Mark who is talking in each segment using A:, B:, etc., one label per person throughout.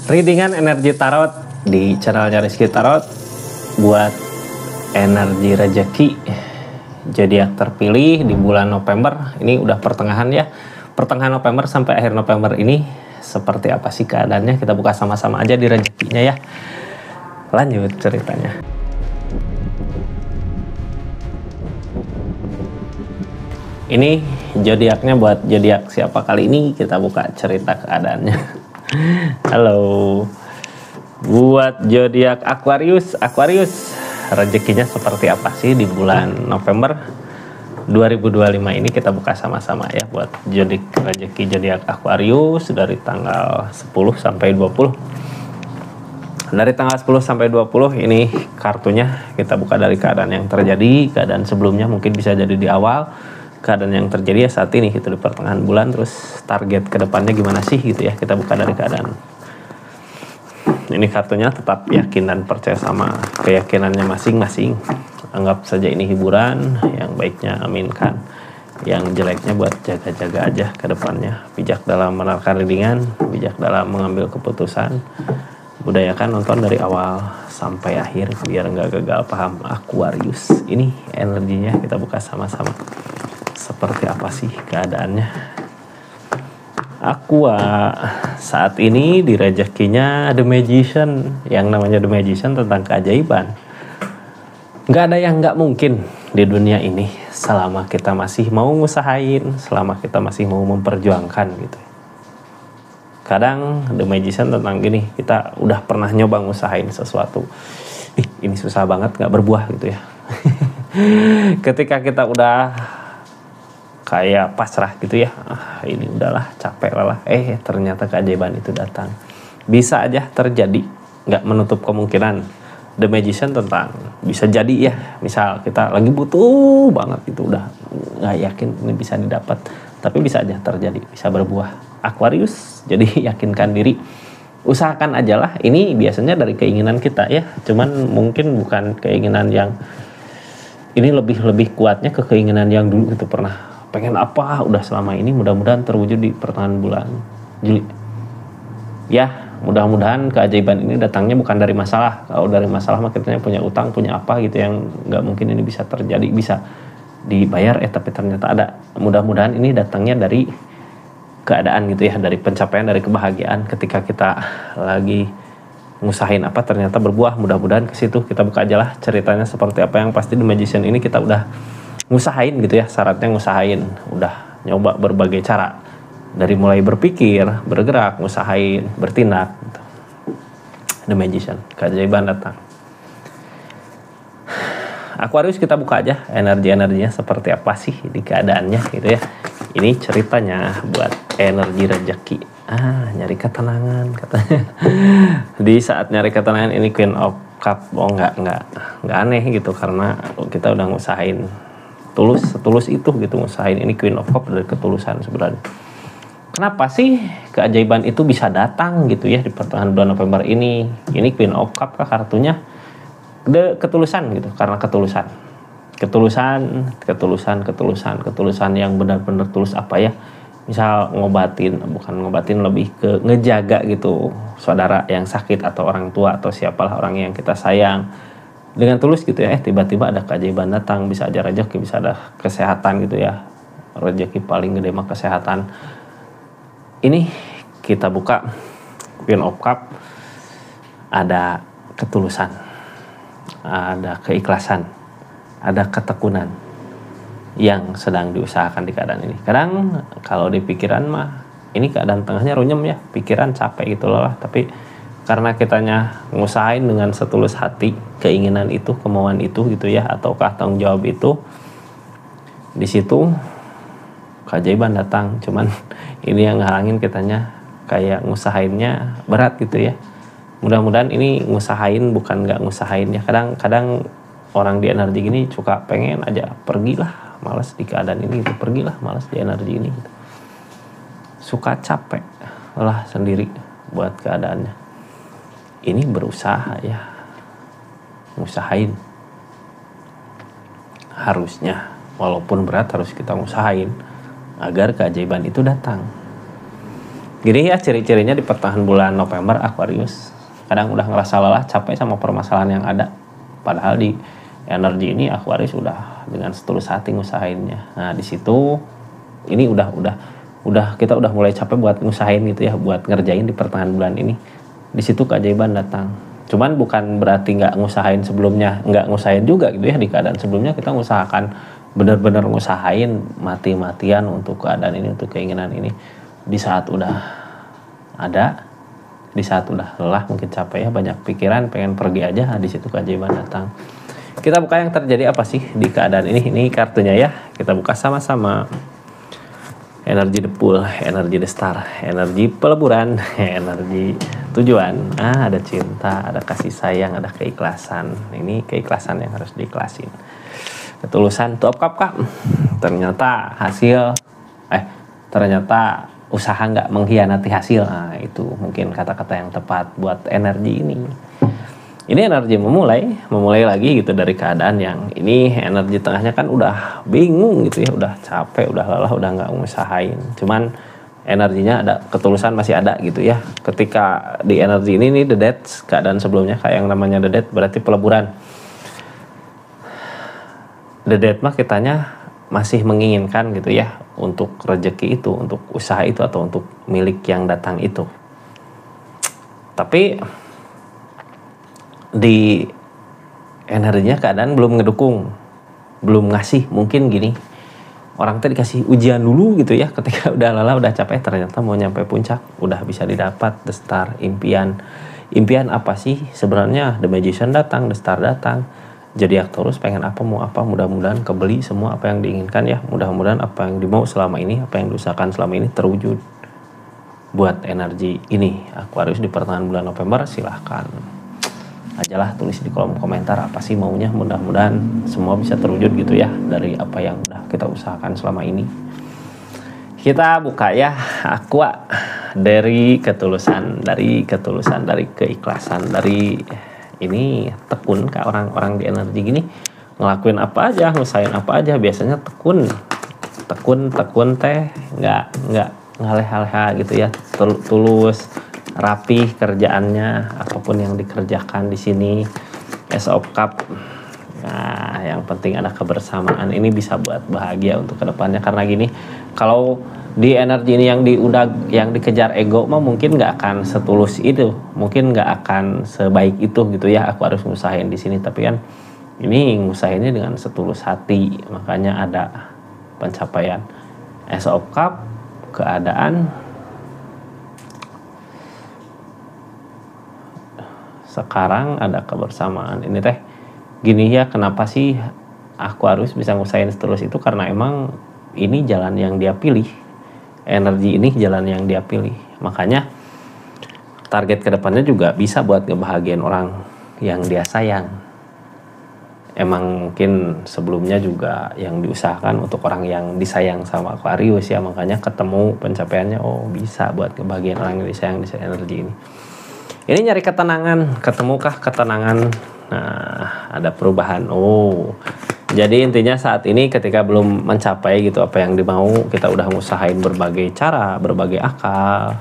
A: Readingan energi tarot di channelnya Rizky Tarot buat energi rezeki zodiak terpilih di bulan November. Ini udah pertengahan ya, pertengahan November sampai akhir November ini seperti apa sih keadaannya? Kita buka sama-sama aja di rezekinya ya. Lanjut ceritanya. Ini zodiaknya buat zodiak siapa kali ini? Kita buka cerita keadaannya. Halo, buat zodiak Aquarius, rezekinya seperti apa sih di bulan November 2025 ini? Kita buka sama-sama ya buat zodiak rezeki zodiak Aquarius dari tanggal 10 sampai 20. Dari tanggal 10 sampai 20 ini kartunya kita buka dari keadaan yang terjadi, keadaan sebelumnya mungkin bisa jadi di awal, keadaan yang terjadi ya saat ini gitu di pertengahan bulan, terus target kedepannya gimana sih gitu ya. Kita buka dari keadaan ini, kartunya tetap yakin dan percaya sama keyakinannya masing-masing. Anggap saja ini hiburan, yang baiknya aminkan, yang jeleknya buat jaga-jaga aja kedepannya. Bijak dalam menerka readingan, bijak dalam mengambil keputusan, budayakan nonton dari awal sampai akhir biar nggak gagal paham. Aquarius ini energinya kita buka sama-sama. Seperti apa sih keadaannya Aqua saat ini di rezekinya The Magician. Yang namanya The Magician tentang keajaiban. Nggak ada yang nggak mungkin di dunia ini selama kita masih mau ngusahain, selama kita masih mau memperjuangkan gitu. Kadang The Magician tentang gini, kita udah pernah nyoba ngusahain sesuatu, ini susah banget, nggak berbuah gitu ya. Ketika kita udah kayak pasrah gitu ya, ini udahlah capek lah, ternyata keajaiban itu datang. Bisa aja terjadi, nggak menutup kemungkinan. The Magician tentang bisa jadi ya, misal kita lagi butuh banget gitu, udah nggak yakin ini bisa didapat, tapi bisa aja terjadi, bisa berbuah. Aquarius, jadi yakinkan diri, usahakan aja lah. Ini biasanya dari keinginan kita ya, cuman mungkin bukan keinginan yang ini, lebih kuatnya ke keinginan yang dulu itu pernah pengen apa udah selama ini, mudah-mudahan terwujud di pertengahan bulan Juli ya. Mudah-mudahan keajaiban ini datangnya bukan dari masalah. Kalau dari masalah mah kita punya utang, punya apa gitu yang nggak mungkin ini bisa terjadi, bisa dibayar tapi ternyata ada. Mudah-mudahan ini datangnya dari keadaan gitu ya, dari pencapaian, dari kebahagiaan ketika kita lagi ngusahain apa ternyata berbuah. Mudah-mudahan ke situ. Kita buka aja lah ceritanya seperti apa. Yang pasti The Magician ini kita udah ngusahain gitu ya, syaratnya ngusahain, udah nyoba berbagai cara, dari mulai berpikir, bergerak, ngusahain, bertindak gitu. The Magician, keajaiban datang. Aquarius kita buka aja energi-energinya seperti apa sih di keadaannya gitu ya. Ini ceritanya buat energi rezeki. Nyari ketenangan katanya. Di saat nyari ketenangan ini Queen of Cup. Nggak aneh gitu, karena kita udah ngusahain setulus itu gitu, ngusahain. Ini Queen of Cup dari ketulusan sebenarnya. Kenapa sih keajaiban itu bisa datang gitu ya di pertengahan bulan November ini? Ini Queen of Cup kah kartunya? Ketulusan gitu, karena ketulusan yang benar-benar tulus apa ya? Misal bukan ngobatin, lebih ke ngejaga gitu saudara yang sakit atau orang tua atau siapalah orang yang kita sayang dengan tulus gitu ya. Tiba-tiba ada keajaiban datang, bisa aja rezeki, bisa ada kesehatan gitu ya. Rezeki paling gede mah kesehatan. Ini kita buka Queen of Cup, ada ketulusan, ada keikhlasan, ada ketekunan yang sedang diusahakan di keadaan ini. Kadang kalau di pikiran mah ini keadaan tengahnya runyem ya, pikiran capek gitu loh lah, tapi karena kitanya ngusahain dengan setulus hati, keinginan itu, kemauan itu gitu ya, ataukah tanggung jawab itu, di situ keajaiban datang. Cuman ini yang ngalangin kitanya kayak ngusahainnya berat gitu ya. Mudah-mudahan ini ngusahain bukan nggak ngusahain ya. Kadang orang di energi gini suka pengen aja pergilah, malas di keadaan ini gitu, pergilah malas di energi ini gitu. Suka capek lah sendiri buat keadaannya. Ini berusaha ya, ngusahain. Harusnya walaupun berat harus kita ngusahain agar keajaiban itu datang. Gini ya ciri-cirinya di pertengahan bulan November Aquarius. Kadang udah ngerasa lelah, capek sama permasalahan yang ada. Padahal di energi ini Aquarius udah dengan setulus hati ngusahainnya. Nah, di situ ini udah kita udah mulai capek buat ngusahain gitu ya, buat ngerjain di pertengahan bulan ini. Di situ keajaiban datang. Cuman bukan berarti nggak ngusahain sebelumnya, nggak ngusahain juga gitu ya. Di keadaan sebelumnya kita ngusahakan, benar-benar ngusahain mati-matian untuk keadaan ini, untuk keinginan ini. Di saat udah ada, di saat udah lelah, mungkin capek ya, banyak pikiran, pengen pergi aja, di situ keajaiban datang. Kita buka yang terjadi apa sih di keadaan ini. Ini kartunya ya, kita buka sama-sama. Energi the pool, energi the star, energi peleburan, energi tujuan. Ada cinta, ada kasih sayang, ada keikhlasan. Ini keikhlasan yang harus diikhlasin. Ketulusan, tuh kap. Ternyata hasil, ternyata usaha nggak mengkhianati hasil. Nah, itu mungkin kata-kata yang tepat buat energi ini. Ini energi memulai lagi gitu dari keadaan yang ini. Energi tengahnya kan udah bingung gitu ya, udah capek, udah lelah, udah nggak ngusahain. Cuman energinya ada, ketulusan masih ada gitu ya. Ketika di energi ini the death, keadaan sebelumnya kayak yang namanya the death berarti peleburan. The death mah kitanya masih menginginkan gitu ya, untuk rezeki itu, untuk usaha itu, atau untuk milik yang datang itu. Tapi di energinya keadaan belum ngedukung, belum ngasih. Mungkin gini, orang tadi dikasih ujian dulu gitu ya, ketika udah lelah, udah capek, ternyata mau nyampe puncak, udah bisa didapat the star, impian apa sih sebenarnya. The magician datang, the star datang. Zodiak Taurus pengen apa, mau apa, mudah-mudahan kebeli semua apa yang diinginkan ya. Mudah-mudahan apa yang dimau selama ini, apa yang diusahakan selama ini terwujud. Buat energi ini Aquarius di pertengahan bulan November, silahkan ajalah tulis di kolom komentar apa sih maunya. Mudah-mudahan semua bisa terwujud gitu ya, dari apa yang udah kita usahakan selama ini. Kita buka ya Aqua, dari ketulusan, dari keikhlasan, dari ini tekun. Ke orang-orang di energi gini ngelakuin apa aja, ngusahain apa aja, biasanya tekun teh, nggak ngaleh-aleh gitu ya, tulus, rapih kerjaannya, apapun yang dikerjakan di sini. Ace of Cup. Nah, yang penting ada kebersamaan. Ini bisa buat bahagia untuk kedepannya, karena gini, kalau di energi ini yang dikejar ego mah mungkin nggak akan setulus itu, mungkin nggak akan sebaik itu gitu ya. Aku harus ngusahain di sini, tapi kan ini ngusahainnya dengan setulus hati, makanya ada pencapaian. Ace of Cup, keadaan sekarang ada kebersamaan. Ini teh gini ya, kenapa sih aku harus bisa ngusahain seterus itu, karena emang ini jalan yang dia pilih. Energi ini jalan yang dia pilih. Makanya target kedepannya juga bisa buat ngebahagiain orang yang dia sayang. Emang mungkin sebelumnya juga yang diusahakan untuk orang yang disayang sama Aquarius ya. Makanya ketemu pencapaiannya, oh bisa buat ngebahagiain orang yang disayang di energi ini. Ini nyari ketenangan, ketemukah ketenangan? Nah, ada perubahan. Jadi intinya saat ini ketika belum mencapai gitu apa yang dimau, kita udah ngusahain berbagai cara, berbagai akal.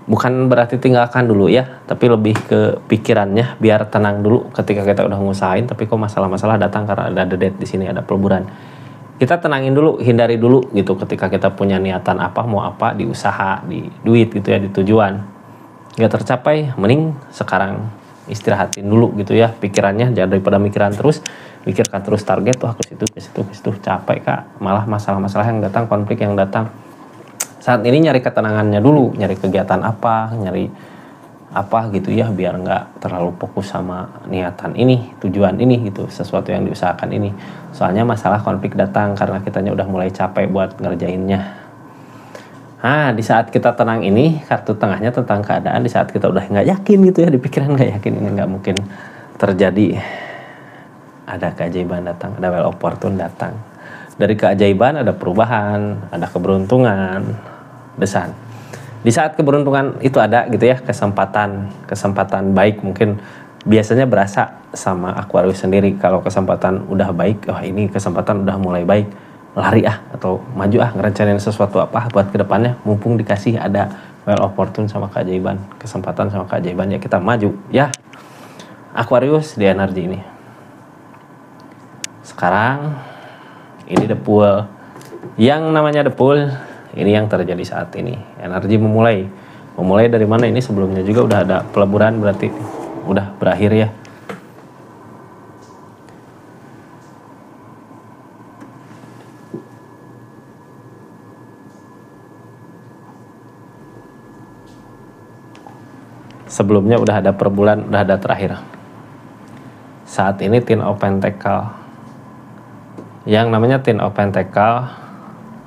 A: Bukan berarti tinggalkan dulu ya, tapi lebih ke pikirannya biar tenang dulu ketika kita udah ngusahain, tapi kok masalah-masalah datang karena ada the death di sini, ada peleburan. Kita tenangin dulu, hindari dulu gitu ketika kita punya niatan apa, mau apa di usaha, di duit gitu ya, di tujuan. Nggak tercapai, mending sekarang istirahatin dulu gitu ya pikirannya, jangan daripada mikiran terus, pikirkan terus target, ke situ capek kak, malah masalah-masalah yang datang, konflik yang datang. Saat ini nyari ketenangannya dulu, nyari kegiatan apa, nyari apa gitu ya, biar nggak terlalu fokus sama niatan ini, tujuan ini gitu, sesuatu yang diusahakan ini. Soalnya masalah konflik datang karena kitanya udah mulai capek buat ngerjainnya. Nah, di saat kita tenang ini, kartu tengahnya tentang keadaan. Di saat kita udah nggak yakin gitu ya, di pikiran nggak yakin ini nggak mungkin terjadi, ada keajaiban datang, ada well of fortune datang. Dari keajaiban ada perubahan, ada keberuntungan, desan. Di saat keberuntungan itu ada gitu ya, kesempatan baik, mungkin biasanya berasa sama Aquarius sendiri kalau kesempatan udah baik. Oh, ini kesempatan udah mulai baik. lari atau maju ngerencanain sesuatu apa buat kedepannya, mumpung dikasih ada well of fortune sama keajaiban, kesempatan sama keajaiban, ya kita maju ya. Aquarius di energi ini sekarang ini the pool. Yang namanya the pool ini yang terjadi saat ini. Energi memulai dari mana? Ini sebelumnya juga udah ada peleburan, berarti udah berakhir ya. Sebelumnya udah ada per bulan, udah ada terakhir. Saat ini Ten of Pentacle. Yang namanya Ten of Pentacle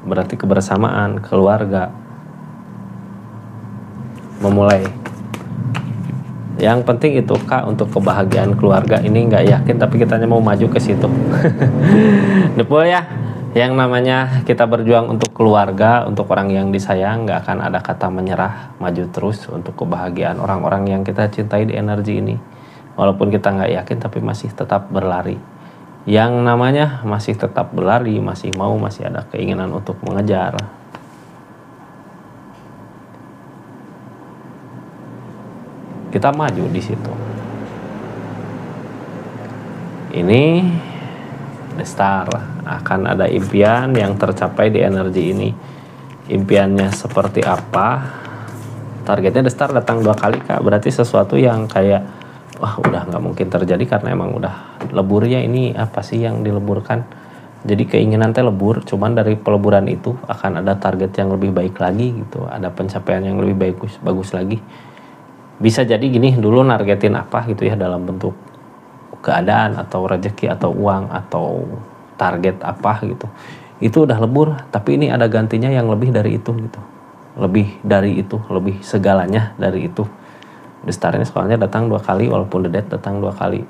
A: berarti kebersamaan, keluarga, memulai. Yang penting itu Kak, untuk kebahagiaan keluarga ini nggak yakin, tapi kita hanya mau maju ke situ. Depul ya. Yang namanya kita berjuang untuk keluarga, untuk orang yang disayang, nggak akan ada kata menyerah, maju terus untuk kebahagiaan orang-orang yang kita cintai di energi ini. Walaupun kita nggak yakin, tapi masih tetap berlari. Yang namanya masih tetap berlari, masih ada keinginan untuk mengejar. Kita maju di situ. Ini the star, akan ada impian yang tercapai di energi ini. Impiannya seperti apa? Targetnya the star datang 2 kali Kak, berarti sesuatu yang kayak wah udah nggak mungkin terjadi karena emang udah leburnya. Ini apa sih yang dileburkan? Jadi keinginan teh lebur, cuman dari peleburan itu akan ada target yang lebih baik lagi gitu, ada pencapaian yang lebih bagus lagi. Bisa jadi gini, dulu nargetin apa gitu ya, dalam bentuk keadaan atau rezeki atau uang atau target apa gitu, itu udah lebur, tapi ini ada gantinya yang lebih dari itu gitu, lebih dari itu, lebih segalanya dari itu. The star ini soalnya datang 2 kali, walaupun the death datang 2 kali.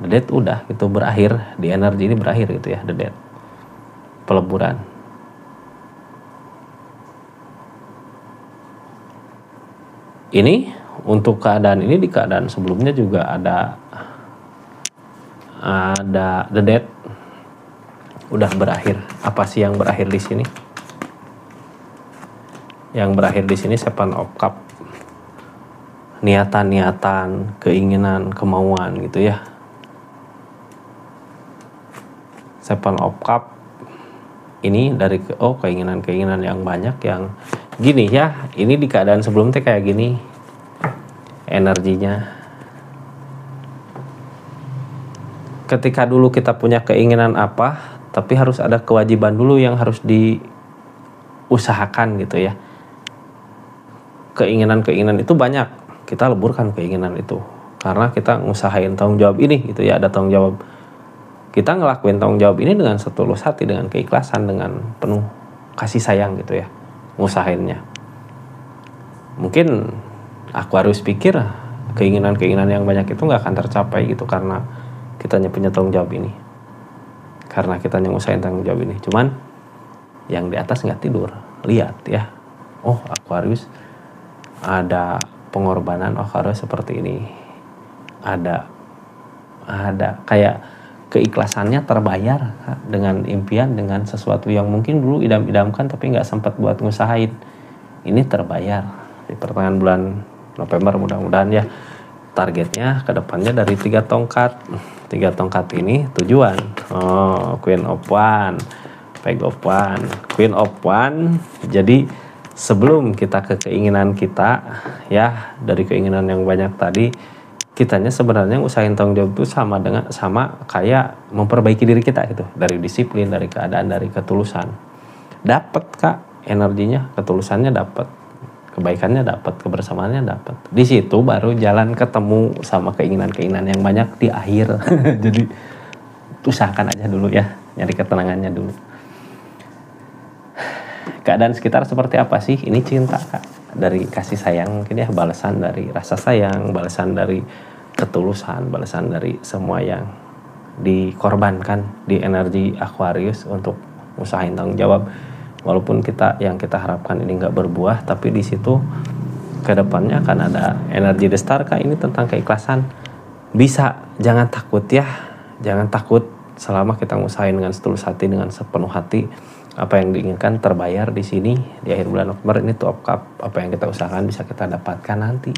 A: The death udah gitu berakhir, di energi ini berakhir gitu ya, the death, peleburan. Ini untuk keadaan ini, di keadaan sebelumnya juga ada the death udah berakhir. Apa sih yang berakhir di sini? Yang berakhir di sini Seven of Cup. Niatan, keinginan, kemauan gitu ya. Seven of Cup ini dari keinginan yang banyak, yang gini ya. Ini di keadaan sebelumnya kayak gini energinya. Ketika dulu kita punya keinginan apa, tapi harus ada kewajiban dulu yang harus diusahakan gitu ya. Keinginan itu banyak, kita leburkan keinginan itu karena kita ngusahain tanggung jawab ini gitu ya. Ada tanggung jawab, kita ngelakuin tanggung jawab ini dengan setulus hati, dengan keikhlasan, dengan penuh kasih sayang gitu ya, ngusahainnya. Mungkin Aquarius pikir keinginan yang banyak itu nggak akan tercapai gitu karena kitanya punya tanggung jawab ini, karena kitanya ngusahain tanggung jawab ini. Cuman yang di atas nggak tidur, lihat ya, oh Aquarius ada pengorbanan, Aquarius seperti ini, ada kayak keikhlasannya terbayar dengan impian, dengan sesuatu yang mungkin dulu idam-idamkan tapi nggak sempat buat ngusahain. Ini terbayar di pertengahan bulan November, mudah-mudahan ya. Targetnya kedepannya dari 3 tongkat. 3 tongkat ini tujuan. Queen of One, Page of One, Queen of One. Jadi sebelum kita ke keinginan kita ya, dari keinginan yang banyak tadi, kitanya sebenarnya usahain tanggung jawab itu sama kayak memperbaiki diri kita gitu, dari disiplin, dari keadaan, dari ketulusan. Dapat Kak energinya, ketulusannya dapat, kebaikannya dapat, kebersamaannya dapat. Di situ baru jalan ketemu sama keinginan-keinginan yang banyak di akhir. Jadi usahakan aja dulu ya, nyari ketenangannya dulu. Keadaan sekitar seperti apa sih? Ini cinta Kak, dari kasih sayang mungkin ya, balasan dari rasa sayang, balasan dari ketulusan, balasan dari semua yang dikorbankan di energi Aquarius untuk usahain tanggung jawab. Walaupun yang kita harapkan ini nggak berbuah, tapi di situ kedepannya akan ada energi The Star Kak. Ini tentang keikhlasan. Bisa, jangan takut ya, jangan takut selama kita ngusahain dengan setulus hati, dengan sepenuh hati, apa yang diinginkan terbayar di sini di akhir bulan Oktober ini tuh apa yang kita usahakan bisa kita dapatkan nanti.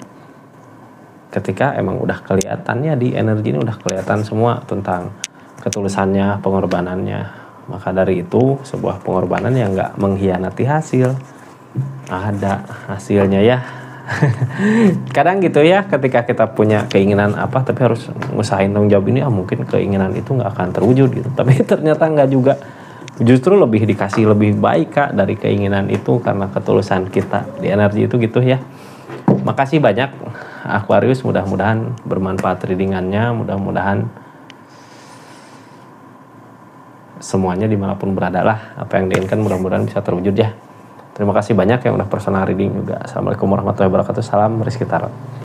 A: Ketika emang udah kelihatannya di energi ini udah kelihatan semua tentang ketulusannya, pengorbanannya. Maka dari itu sebuah pengorbanan yang nggak mengkhianati hasil. Ada hasilnya ya. Kadang gitu ya, ketika kita punya keinginan apa tapi harus ngusahain tanggung jawab ini, mungkin keinginan itu nggak akan terwujud gitu. Tapi ternyata nggak juga. Justru lebih dikasih lebih baik Kak dari keinginan itu karena ketulusan kita di energi itu gitu ya. Makasih banyak Aquarius, mudah-mudahan bermanfaat readingannya, mudah-mudahan semuanya dimanapun berada lah apa yang diinginkan mudah-mudahan bisa terwujud ya. Terima kasih banyak yang udah personal reading juga. Assalamualaikum warahmatullahi wabarakatuh. Salam Rizky Tarot.